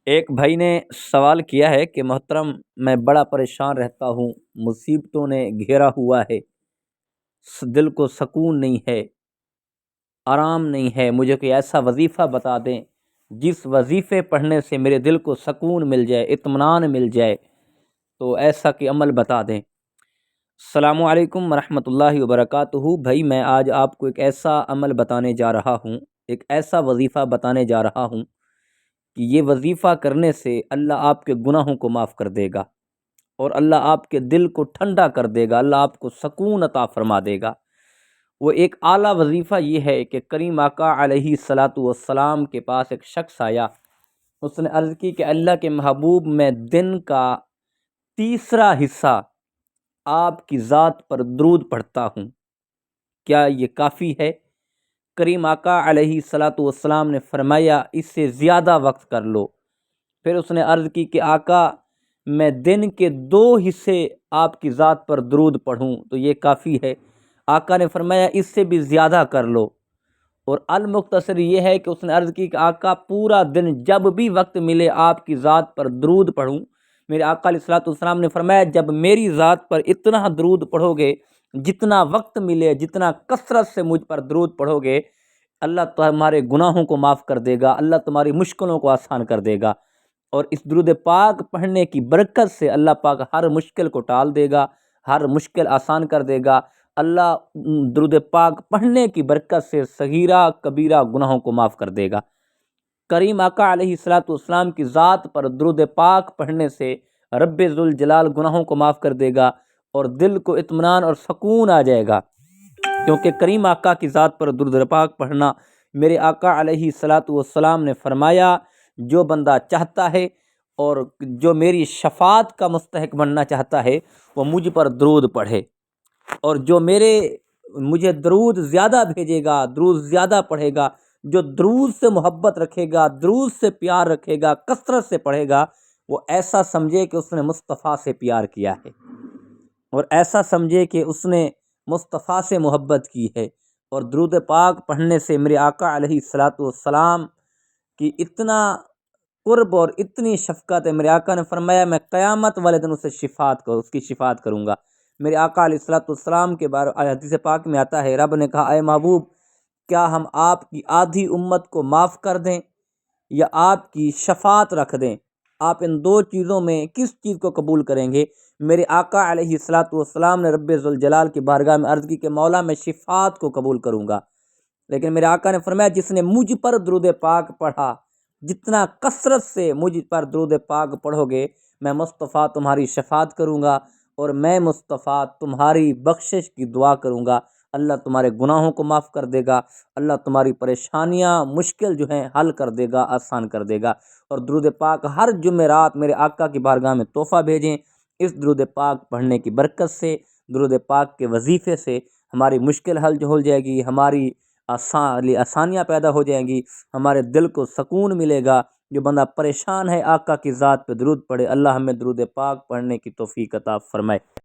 ایک بھائی نے سوال کیا ہے کہ محترم میں بڑا پریشان رہتا ہوں، مصیبتوں نے گھیرا ہوا ہے، دل کو سکون نہیں ہے، آرام نہیں ہے، مجھے کوئی ایسا وظیفہ بتا دیں جس وظیفے پڑھنے سے میرے دل کو سکون مل جائے، اطمینان مل جائے، تو ایسا کہ عمل بتا دیں۔ السلام علیکم ورحمۃ اللہ وبرکاتہ۔ بھائی میں آج آپ کو ایک ایسا عمل بتانے جا رہا ہوں، ایک ایسا وظیفہ بتانے جا رہا ہوں کہ یہ وظیفہ کرنے سے اللہ آپ کے گناہوں کو معاف کر دے گا، اور اللہ آپ کے دل کو ٹھنڈا کر دے گا، اللہ آپ کو سکون عطا فرما دے گا۔ وہ ایک اعلیٰ وظیفہ یہ ہے کہ کریم آقا علیہ الصلاۃ والسلام کے پاس ایک شخص آیا، اس نے عرض کی کہ اللہ کے محبوب، میں دن کا تیسرا حصہ آپ کی ذات پر درود پڑھتا ہوں، کیا یہ کافی ہے؟ کریم آقا علیہ الصلاۃ والسلام نے فرمایا اس سے زیادہ وقت کر لو۔ پھر اس نے عرض کی کہ آقا میں دن کے 2 حصے آپ کی ذات پر درود پڑھوں تو یہ کافی ہے؟ آقا نے فرمایا اس سے بھی زیادہ کر لو۔ اور المختصر یہ ہے کہ اس نے عرض کی کہ آقا پورا دن جب بھی وقت ملے آپ کی ذات پر درود پڑھوں۔ میرے آقا علیہ الصلوۃ والسلام نے فرمایا جب میری ذات پر اتنا درود پڑھو گے، جتنا وقت ملے، جتنا کثرت سے مجھ پر درود پڑھو گے، اللہ تمہارے گناہوں کو معاف کر دے گا، اللہ تمہاری مشکلوں کو آسان کر دے گا، اور اس درود پاک پڑھنے کی برکت سے اللہ پاک ہر مشکل کو ٹال دے گا، ہر مشکل آسان کر دے گا۔ اللہ درود پاک پڑھنے کی برکت سے صغیرہ کبیرہ گناہوں کو معاف کر دے گا۔ کریم آقا علیہ الصلوۃ والسلام کی ذات پر درود پاک پڑھنے سے رب ذوالجلال گناہوں کو معاف کر دے گا، اور دل کو اطمینان اور سکون آ جائے گا، کیونکہ کریم آقا کی ذات پر درود پاک پڑھنا، میرے آقا علیہ الصلوۃ والسلام نے فرمایا جو بندہ چاہتا ہے اور جو میری شفاعت کا مستحق بننا چاہتا ہے وہ مجھ پر درود پڑھے، اور جو مجھے درود زیادہ بھیجے گا، درود زیادہ پڑھے گا، جو درود سے محبت رکھے گا، درود سے پیار رکھے گا، کثرت سے پڑھے گا، وہ ایسا سمجھے کہ اس نے مصطفیٰ سے پیار کیا ہے، اور ایسا سمجھے کہ اس نے مصطفیٰ سے محبت کی ہے۔ اور درود پاک پڑھنے سے میرے آقا علیہ الصلوۃ والسلام کی اتنا قرب اور اتنی شفقت ہے، میرے آقا نے فرمایا میں قیامت والے دن اس کی شفاعت کروں گا۔ میرے آقا علیہ الصلوۃ والسلام کے بارے حدیث پاک میں آتا ہے، رب نے کہا اے محبوب کیا ہم آپ کی آدھی امت کو معاف کر دیں یا آپ کی شفاعت رکھ دیں؟ آپ ان 2 چیزوں میں کس چیز کو قبول کریں گے؟ میرے آقا علیہ الصلوۃ والسلام نے رب ذوالجلال کی بارگاہ میں عرض کی کہ مولا میں شفاعت کو قبول کروں گا، لیکن میرے آقا نے فرمایا جس نے مجھ پر درود پاک پڑھا، جتنا کثرت سے مجھ پر درود پاک پڑھو گے، میں مصطفیٰ تمہاری شفاعت کروں گا، اور میں مصطفیٰ تمہاری بخشش کی دعا کروں گا، اللہ تمہارے گناہوں کو معاف کر دے گا، اللہ تمہاری پریشانیاں مشکل جو ہیں حل کر دے گا، آسان کر دے گا۔ اور درود پاک ہر جمعرات میرے آقا کی بارگاہ میں تحفہ بھیجیں، اس درود پاک پڑھنے کی برکت سے، درود پاک کے وظیفے سے ہماری مشکل حل ہو جائے گی، ہماری آسانیاں پیدا ہو جائیں گی، ہمارے دل کو سکون ملے گا۔ جو بندہ پریشان ہے آقا کی ذات پہ درود پڑھے، اللہ ہمیں درود پاک پڑھنے کی توفیق عطا فرمائے۔